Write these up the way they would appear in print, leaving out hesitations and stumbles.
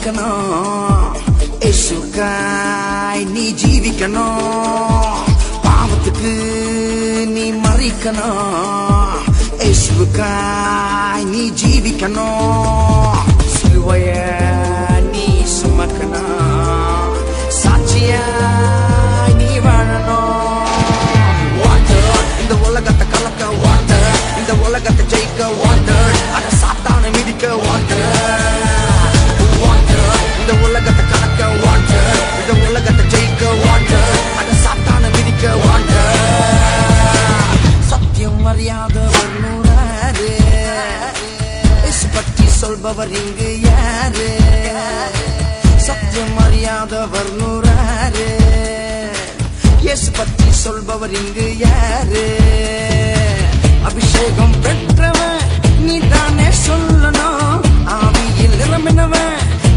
மறிக்கணும், இயேசுக்காய் நீ ஜீவிக்கணும். பாவத்துக்கு நீ மறிக்கணும், இயேசுக்காய் நீ ஜீவிக்கணும். சிலுவைய நீ சுமக்கணும், சாட்சியாய் நீ வாழணும். வாட்டர் இந்த உலகத்தை கலக்க, வாட்டர் இந்த உலகத்தை ஜெயிக்க, வாட்டர் அட சாத்தான மிதிக்க, வாட்டர் இந்த உலகத்தை கலக்க, வாட்டர் இந்த உலகத்தை ஜெயிக்க, வாட்டர் அட சாத்தான மிதிக்க, வாட்டர். சத்தியம் அறியாதவர் நூறாரு, இயேசு பற்றி சொல்பவர் இங்கு யாரு? சத்தியம் அறியாதவர் நூறாரு, இயேசு பற்றி சொல்பவர் இங்கு யாரு? அபிஷேகம் பெற்றவன் நீ தானே சொல்லணும், ஆவியில் நிரம்பினவன்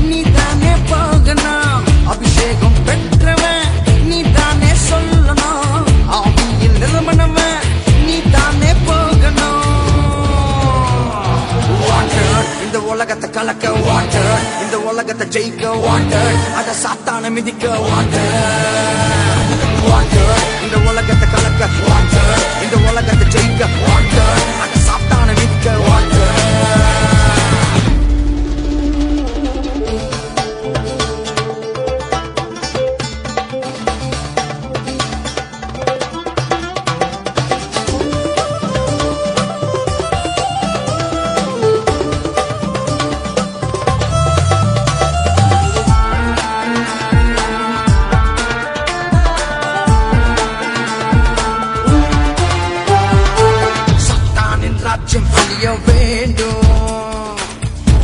நீ தானே போகணும். அபிஷேகம் பெற்றவன் நீ தானே சொல்லணும், ஆவியில் நிரம்பினவன் நீ தானே போகணும். வாட்டர் இந்த உலகத்தை கலக்க, வாட்டர் இந்த உலகத்தை ஜெயிக்க, வாட்டர் அத சாத்தான மிதிக்க, வாட்டர் வாட்டர் இந்த உலகத்தை கலக்க, வாட்டர் இந்த உலகத்தை ஜெயிக்க, வாட்டர் அத சாத்தான மிதிக்க, வாட்டர். ராஜ்யம் அழிய வேண்டும்,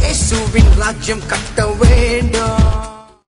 இயேசுவின் ராஜ்யம் கட்ட